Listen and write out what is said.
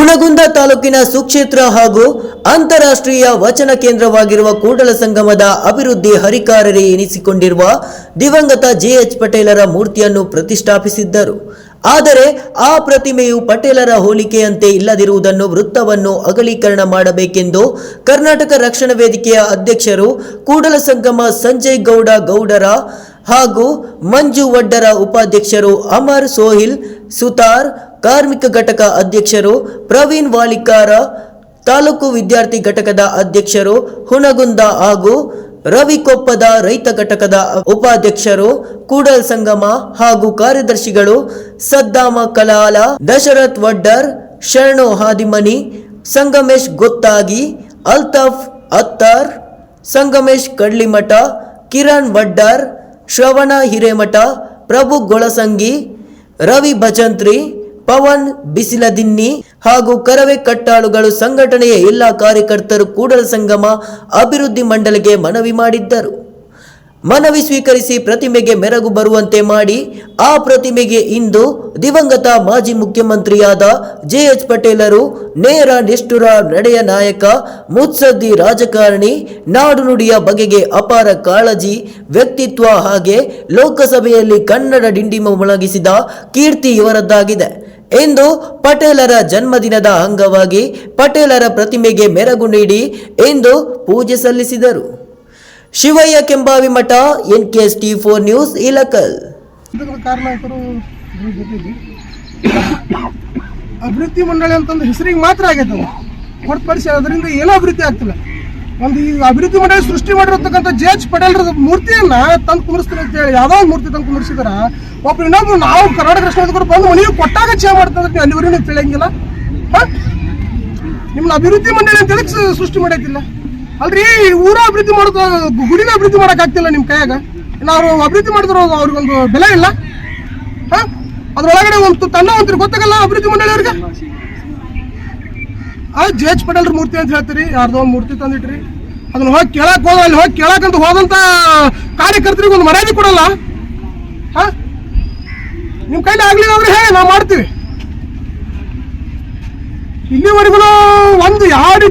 ಹುನಗುಂದ ತಾಲೂಕಿನ ಸುಕ್ಷೇತ್ರ ಹಾಗೂ ಅಂತಾರಾಷ್ಟ್ರೀಯ ವಚನ ಕೇಂದ್ರವಾಗಿರುವ ಕೂಡಲ ಸಂಗಮದ ಅಭಿವೃದ್ಧಿ ಹರಿಕಾರರೇ ಎನಿಸಿಕೊಂಡಿರುವ ದಿವಂಗತ ಜೆಎಚ್ ಪಟೇಲರ ಮೂರ್ತಿಯನ್ನು ಪ್ರತಿಷ್ಠಾಪಿಸಿದ್ದರು. ಆದರೆ ಆ ಪ್ರತಿಮೆಯು ಪಟೇಲರ ಹೋಲಿಕೆಯಂತೆ ಇಲ್ಲದಿರುವುದನ್ನು ವೃತ್ತವನ್ನು ಅಗಲೀಕರಣ ಮಾಡಬೇಕೆಂದು ಕರ್ನಾಟಕ ರಕ್ಷಣಾ ವೇದಿಕೆಯ ಅಧ್ಯಕ್ಷರು ಕೂಡಲ ಸಂಗಮ ಸಂಜಯ್ ಗೌಡರ ಹಾಗೂ ಮಂಜು ವಡ್ಡರ ಉಪಾಧ್ಯಕ್ಷರು ಅಮರ್ ಸೋಹಿಲ್ ಸುತಾರ್, ಕಾರ್ಮಿಕ ಘಟಕ ಅಧ್ಯಕ್ಷರು ಪ್ರವೀಣ್ ವಾಲಿಕಾರ, ತಾಲೂಕು ವಿದ್ಯಾರ್ಥಿ ಘಟಕದ ಅಧ್ಯಕ್ಷರು ಹುನಗುಂದ ಹಾಗೂ ರವಿಕೊಪ್ಪದ ರೈತ ಘಟಕದ ಉಪಾಧ್ಯಕ್ಷರು ಕೂಡಲ ಸಂಗಮ ಹಾಗೂ ಕಾರ್ಯದರ್ಶಿಗಳು ಸದ್ದಾಮ ಕಲಾಲ, ದಶರಥ್ ವಡ್ಡರ್, ಶರಣು ಹಾದಿಮನಿ, ಸಂಗಮೇಶ್ ಗೊತ್ತಾಗಿ, ಅಲ್ತಾಫ್ ಅತ್ತಾರ್, ಸಂಗಮೇಶ್ ಕಡ್ಲಿಮಠ, ಕಿರಣ್ ವಡ್ಡರ್, ಶ್ರವಣ ಹಿರೇಮಠ, ಪ್ರಭು ಗೊಳಸಂಗಿ, ರವಿ ಭಜಂತ್ರಿ, ಪವನ್ ಬಿಸಿಲದಿನ್ನಿ ಹಾಗೂ ಕರವೇ ಕಟ್ಟಾಳುಗಳು ಸಂಘಟನೆಯ ಎಲ್ಲ ಕಾರ್ಯಕರ್ತರು ಕೂಡಲ ಸಂಗಮ ಅಭಿವೃದ್ಧಿ ಮಂಡಳಿಗೆ ಮನವಿ ಮಾಡಿದ್ದರು. ಮನವಿ ಸ್ವೀಕರಿಸಿ ಪ್ರತಿಮೆಗೆ ಮೆರಗು ಬರುವಂತೆ ಮಾಡಿ ಆ ಪ್ರತಿಮೆಗೆ ಇಂದು ದಿವಂಗತ ಮಾಜಿ ಮುಖ್ಯಮಂತ್ರಿಯಾದ ಜೆಎಚ್ ಪಟೇಲರು ನೇರ ನಿಷ್ಠುರ ನಡೆಯ ನಾಯಕ, ಮುತ್ಸದ್ದಿ ರಾಜಕಾರಣಿ, ನಾಡು ನುಡಿಯ ಬಗೆಗೆ ಅಪಾರ ಕಾಳಜಿ, ವ್ಯಕ್ತಿತ್ವ ಹಾಗೆ ಲೋಕಸಭೆಯಲ್ಲಿ ಕನ್ನಡ ಡಿಂಡಿಮ ಮೊಳಗಿಸಿದ ಕೀರ್ತಿ ಇವರದ್ದಾಗಿದೆ ಎಂದು ಪಟೇಲರ ಜನ್ಮದಿನದ ಅಂಗವಾಗಿ ಪಟೇಲರ ಪ್ರತಿಮೆಗೆ ಮೆರಗು ನೀಡಿ ಎಂದು ಪೂಜೆ ಸಲ್ಲಿಸಿದರು. ಶಿವಯ್ಯ ಕೆಂಬಾವಿ ಮಠ, NKST4 ನ್ಯೂಸ್, ಇಲಕಲ್. ಅಭಿವೃದ್ಧಿ ಮಂಡಳಿ ಅಂತಂದು ಹೆಸರಿಗೆ ಮಾತ್ರ ಆಗೈತೆ, ಹೊರತುಪಡಿಸಿ ಅದರಿಂದ ಏನೋ ಅಭಿವೃದ್ಧಿ ಆಗ್ತಿಲ್ಲ. ಒಂದು ಈ ಅಭಿವೃದ್ಧಿ ಮಂಡಳಿ ಸೃಷ್ಟಿ ಮಾಡಿರತಕ್ಕಂಥ ಜೆಎಚ್ ಪಟೇಲರ ಮೂರ್ತಿಯನ್ನ ತಂದು ಕುಂದಿಸ್ತೀನಿ ಅಂತ ಹೇಳಿ ಯಾವುದೋ ಒಂದು ಮೂರ್ತಿ ತಂದು ಕುಂದಿಸಿದಾರ. ಒಬ್ಬ ಇನ್ನೊಬ್ಬರು ನಾವು ಕರ್ನಾಟಕ ರಕ್ಷಣಾ ಬಂದು ನೀವು ಕೊಟ್ಟಾಗ ಚೇಂಜ್ ಮಾಡ್ತಂದ್ರೆ ನೀವು ಅಲ್ಲಿವರೆಗೂ ನೀವು ತಿಳಿಯಂಗಿಲ್ಲ. ನಿಮ್ಮನ್ನ ಅಭಿವೃದ್ಧಿ ಮಂಡಳಿ ಅಂತ ಹೇಳಿ ಸೃಷ್ಟಿ ಮಾಡೈತಿಲ್ಲ ಅಲ್ರಿ. ಊರ ಅಭಿವೃದ್ಧಿ ಮಾಡೋದು, ಗುಡಿನ ಅಭಿವೃದ್ಧಿ ಮಾಡೋಕ್ಕಾಗ್ತಿಲ್ಲ ನಿಮ್ಮ ಕೈಯಾಗ. ನಾವು ಅಭಿವೃದ್ಧಿ ಮಾಡಿದ್ರು ಅವ್ರಿಗೊಂದು ಬೆಲೆ ಇಲ್ಲ. ಅದ್ರೊಳಗಡೆ ಒಂದು ತನ್ನ ಒಂದ್ರಿ ಗೊತ್ತಾಗಲ್ಲ ಅಭಿವೃದ್ಧಿ ಮಂಡಳಿ ಅವ್ರಿಗೆ. ಜೆಎಚ್ ಪಟೇಲರ ಮೂರ್ತಿ ಅಂತ ಹೇಳ್ತೀರಿ, ಯಾರ್ದೋ ಒಂದು ಮೂರ್ತಿ ತಂದಿಟ್ರಿ, ಅದನ್ನ ಹೋಗಿ ಕೇಳಕ್ ಹೋದ, ಅಲ್ಲಿ ಹೋಗಿ ಕೇಳಕ್ಕಂತ ಹೋದಂತ ಕಾರ್ಯಕರ್ತರಿಗೆ ಒಂದು ಮರ್ಯಾದೆ ಕೊಡಲ್ಲ. ನಿಮ್ಮ ಕೈಲಿ ಆಗ್ಲಿಲ್ಲ ಅಂದ್ರೆ ಹೇಳಿ, ನಾವು ಮಾಡ್ತೀವಿ. ಇಲ್ಲಿವರೆಗೂ ಒಂದು ಯಾವ